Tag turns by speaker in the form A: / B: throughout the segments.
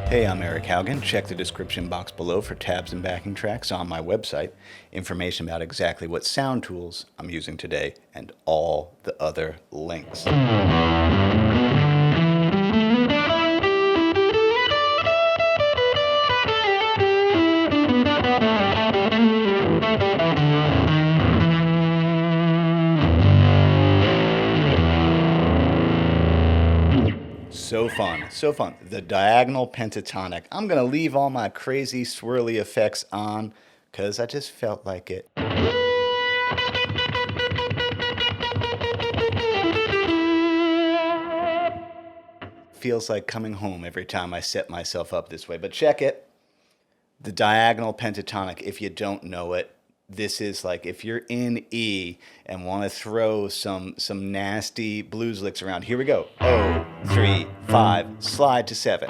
A: Hey, I'm Eric Haugen. Check the description box below for tabs and backing tracks on my website, information about exactly what sound tools I'm using today, and all the other links. So fun, so fun. The diagonal pentatonic. I'm going to leave all my crazy swirly effects on because I just felt like it. Feels like coming home every time I set myself up this way. But check it. The diagonal pentatonic, if you don't know it, this is like if you're in E and want to throw some nasty blues licks around. Here we go. 0, 3, 5, slide to 7.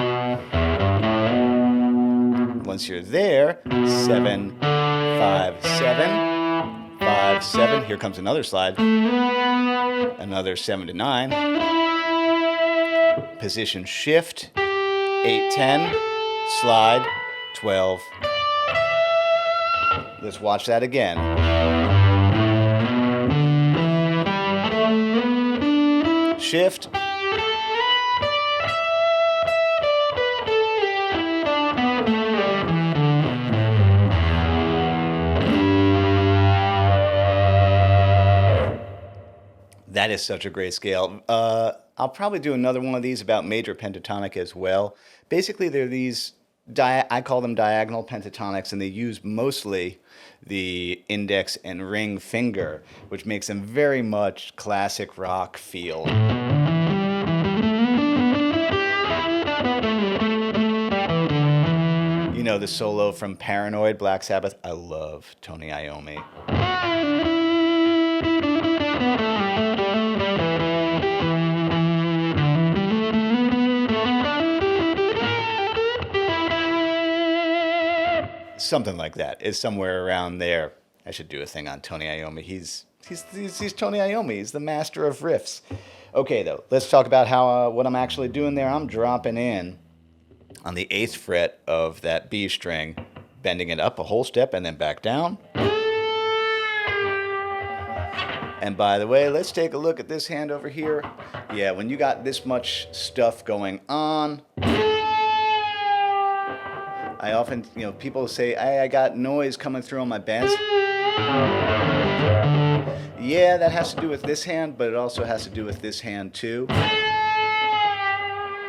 A: Once you're there, 7, 5, 7, 5, 7. Here comes another slide. Another 7 to 9. Position shift. 8, 10. Slide. 12. Let's watch that again. Shift. That is such a great scale. I'll probably do another one of these about major pentatonic as well. Basically, they're these I call them diagonal pentatonics, and they use mostly the index and ring finger, which makes them very much classic rock feel. You know the solo from Paranoid, Black Sabbath? I love Tony Iommi. Something like that. It's somewhere around there. I should do a thing on Tony Iommi. He's Tony Iommi. He's the master of riffs. Okay, though, let's talk about how what I'm actually doing there. I'm dropping in on the 8th fret of that B string, bending it up a whole step and then back down. And by the way, let's take a look at this hand over here. Yeah, when you got this much stuff going on, I often, people say, hey, I got noise coming through on my bends. Yeah, that has to do with this hand, but it also has to do with this hand too.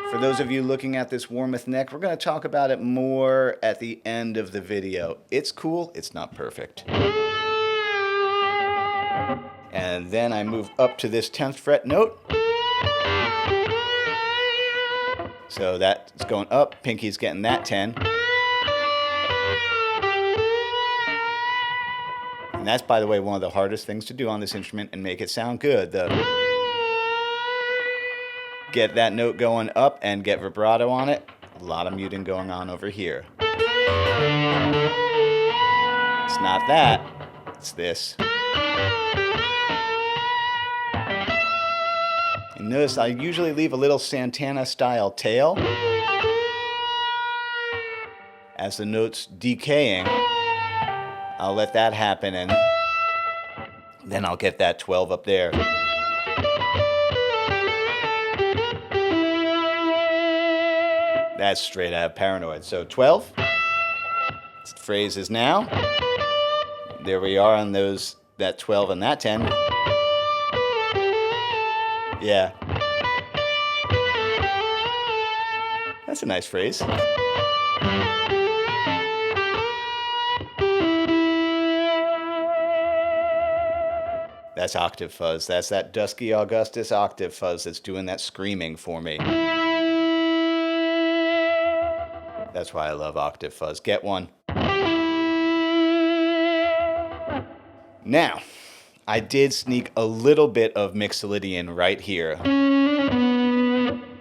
A: For those of you looking at this Warmoth neck, we're going to talk about it more at the end of the video. It's cool, it's not perfect. And then I move up to this 10th fret note. So that's going up, pinky's getting that 10. And that's, by the way, one of the hardest things to do on this instrument and make it sound good. Get that note going up and get vibrato on it. A lot of muting going on over here. It's not that. It's this. And notice I usually leave a little Santana-style tail. As the note's decaying, I'll let that happen, and then I'll get that 12 up there. That's straight out of Paranoid. So 12, phrases now. There we are on that 12 and that 10. Yeah. That's a nice phrase. That's octave fuzz. That's that Dusky Augustus octave fuzz that's doing that screaming for me. That's why I love octave fuzz. Get one. Now, I did sneak a little bit of Mixolydian right here.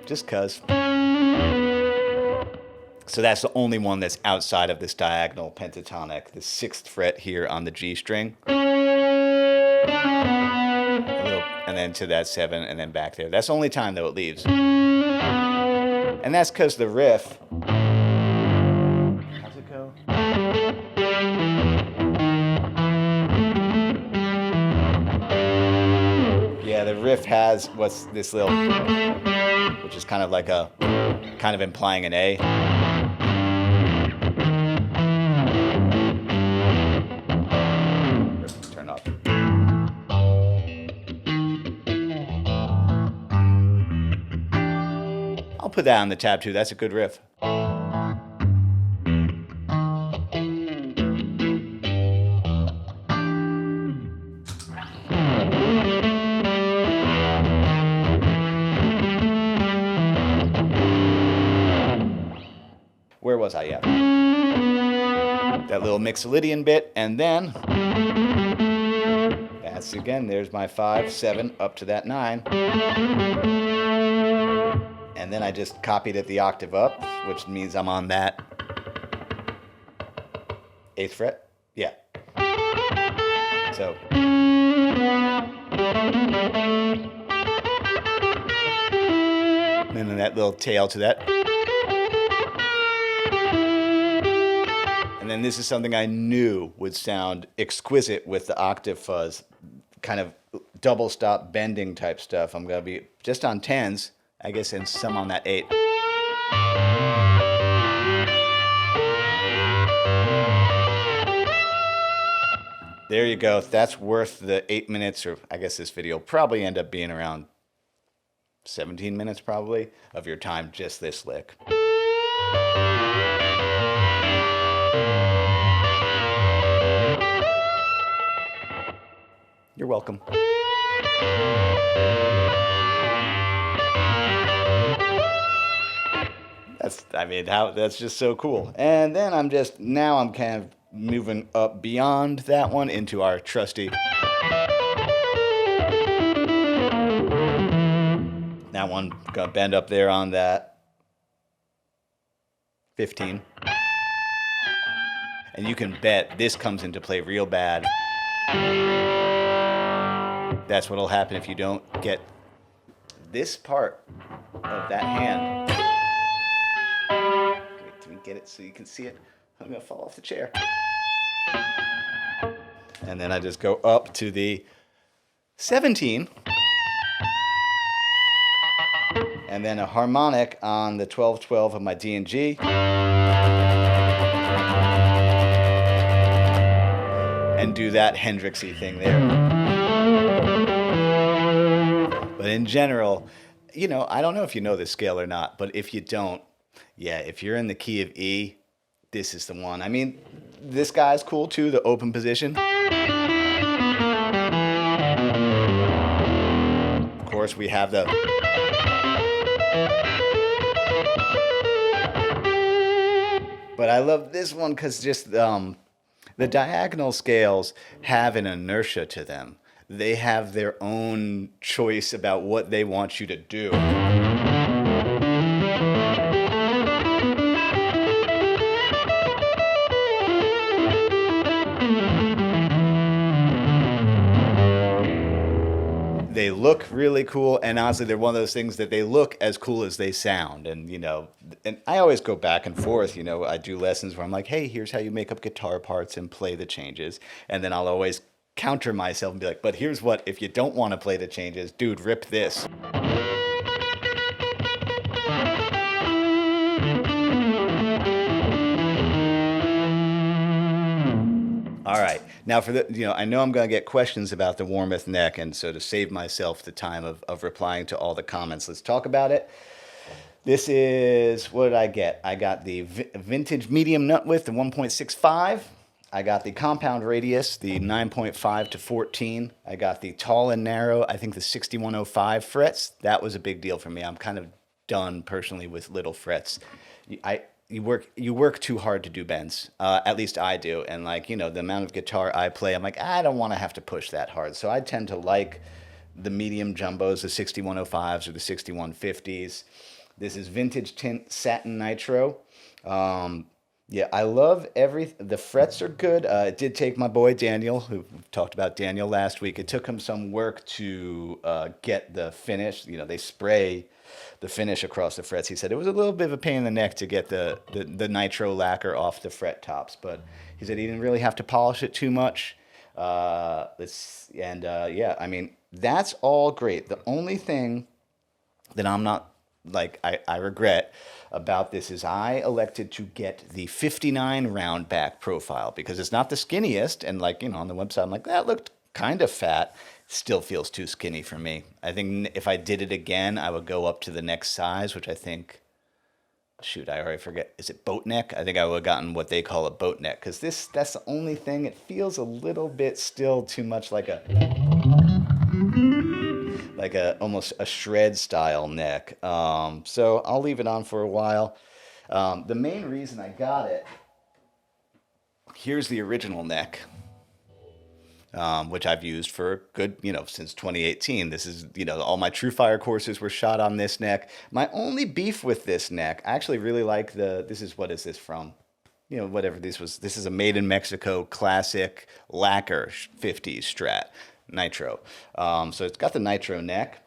A: Just 'cause. So that's the only one that's outside of this diagonal pentatonic, the 6th fret here on the G string. And then to that 7, and then back there. That's the only time, though, it leaves. And that's because the riff riff has what's this little, which is kind of like a, kind of implying an A. Turn off. I'll put that on the tab too. That's a good riff. Where was I? Yeah. That little Mixolydian bit, and then that's again, there's my 5, 7, up to that 9. And then I just copied it the octave up, which means I'm on that 8th fret. Yeah. So. And then that little tail to that. And then this is something I knew would sound exquisite with the octave fuzz, kind of double stop bending type stuff. I'm going to be just on 10s, I guess, and some on that 8. There you go. That's worth the 8 minutes, or I guess this video will probably end up being around 17 minutes probably of your time, just this lick. You're welcome. That's just so cool. And then I'm kind of moving up beyond that one into our trusty. That one gonna bend up there on that 15. And you can bet this comes into play real bad. That's what'll happen if you don't get this part of that hand. Can we get it so you can see it? I'm gonna fall off the chair. And then I just go up to the 17. And then a harmonic on the 12-12 of my D and G. And do that Hendrixy thing there. But in general, you know, I don't know if you know this scale or not, but if you don't, yeah, if you're in the key of E, this is the one. I mean, this guy's cool too, the open position. Of course, we have the... But I love this one because just the diagonal scales have an inertia to them. They have their own choice about what they want you to do. They look really cool, and honestly, they're one of those things that they look as cool as they sound. And, you know, and I always go back and forth. You know, I do lessons where I'm like, hey, here's how you make up guitar parts and play the changes. And then I'll always counter myself and be like, but here's what, if you don't want to play the changes, dude, rip this. All right. Now, for the, you know, I know I'm going to get questions about the Warmoth neck, and so to save myself the time of replying to all the comments, let's talk about it. This is, what did I get? I got the vintage medium nut width, the 1.65. I got the compound radius, the 9.5 to 14. I got the tall and narrow, I think the 6105 frets. That was a big deal for me. I'm kind of done personally with little frets. You work too hard to do bends. At least I do. And like, you know, the amount of guitar I play, I'm like, I don't want to have to push that hard. So I tend to like the medium jumbos, the 6105s or the 6150s. This is vintage tint satin nitro. Yeah, I love the frets are good. It did take my boy Daniel, who we talked about Daniel last week. It took him some work to get the finish. You know, they spray the finish across the frets. He said it was a little bit of a pain in the neck to get the nitro lacquer off the fret tops, but he said he didn't really have to polish it too much. Yeah, I mean, that's all great. The only thing that I'm not like I regret about this is I elected to get the 59 round back profile because it's not the skinniest. And like, on the website, I'm like, that looked kind of fat. Still feels too skinny for me. I think if I did it again, I would go up to the next size, which I think, shoot, I already forget. Is it boat neck? I think I would have gotten what they call a boat neck because that's the only thing. It feels a little bit still too much like a almost a shred style neck. So I'll leave it on for a while. The main reason I got it, here's the original neck, which I've used for good, since 2018. This is, all my Truefire courses were shot on this neck. My only beef with this neck, I actually really like what is this from? Whatever this was. This is a made in Mexico classic Lacquer 50s Strat Nitro. So it's got the Nitro neck.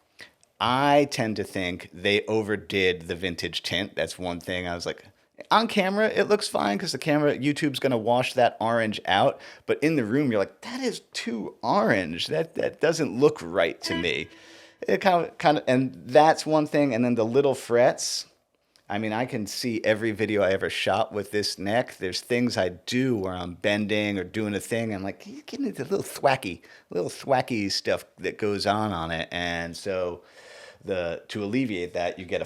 A: I tend to think they overdid the vintage tint. That's one thing I was like, on camera, it looks fine because YouTube's going to wash that orange out. But in the room, you're like, that is too orange. That doesn't look right to me. It kind of, and that's one thing. And then the little frets. I mean, I can see every video I ever shot with this neck. There's things I do where I'm bending or doing a thing. I'm like, you get into little thwacky stuff that goes on it. And so to alleviate that, you go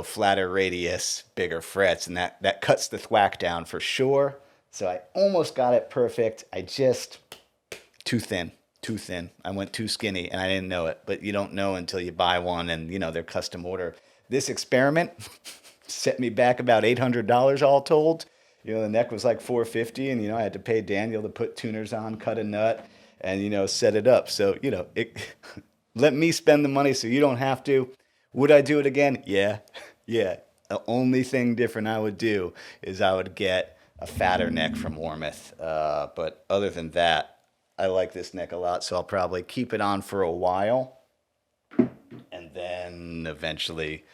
A: flatter radius, bigger frets, and that cuts the thwack down for sure. So I almost got it perfect. I just, too thin. I went too skinny and I didn't know it, but you don't know until you buy one and they're custom order. This experiment set me back about $800 all told. The neck was like $450 and I had to pay Daniel to put tuners on, cut a nut, and set it up. So, let me spend the money so you don't have to. Would I do it again? Yeah. The only thing different I would do is I would get a fatter neck from Warmoth. But other than that, I like this neck a lot, so I'll probably keep it on for a while and then eventually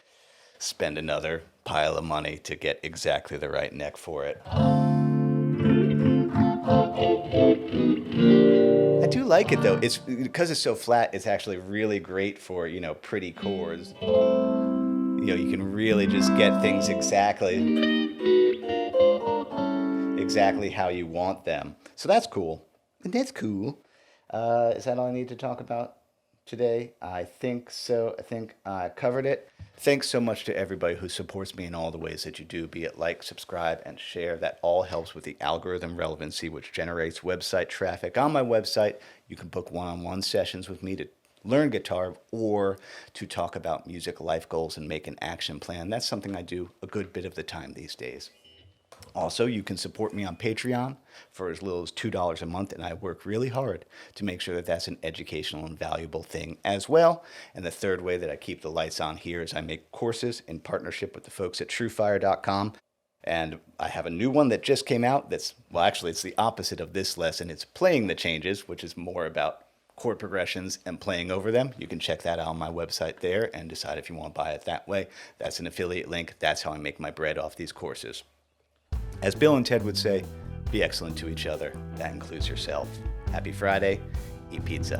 A: spend another pile of money to get exactly the right neck for it. I do like it though. It's because it's so flat. It's actually really great for pretty chords. You can really just get things exactly how you want them. So that's cool. Is that all I need to talk about today? I think so. I think I covered it. Thanks so much to everybody who supports me in all the ways that you do, be it like, subscribe, and share. That all helps with the algorithm relevancy, which generates website traffic. On my website, you can book one-on-one sessions with me to learn guitar or to talk about music, life goals, and make an action plan. That's something I do a good bit of the time these days. Also, you can support me on Patreon for as little as $2 a month, and I work really hard to make sure that that's an educational and valuable thing as well. And the third way that I keep the lights on here is I make courses in partnership with the folks at Truefire.com. And I have a new one that just came out it's the opposite of this lesson. It's playing the changes, which is more about chord progressions and playing over them. You can check that out on my website there and decide if you want to buy it that way. That's an affiliate link. That's how I make my bread off these courses. As Bill and Ted would say, be excellent to each other. That includes yourself. Happy Friday. Eat pizza.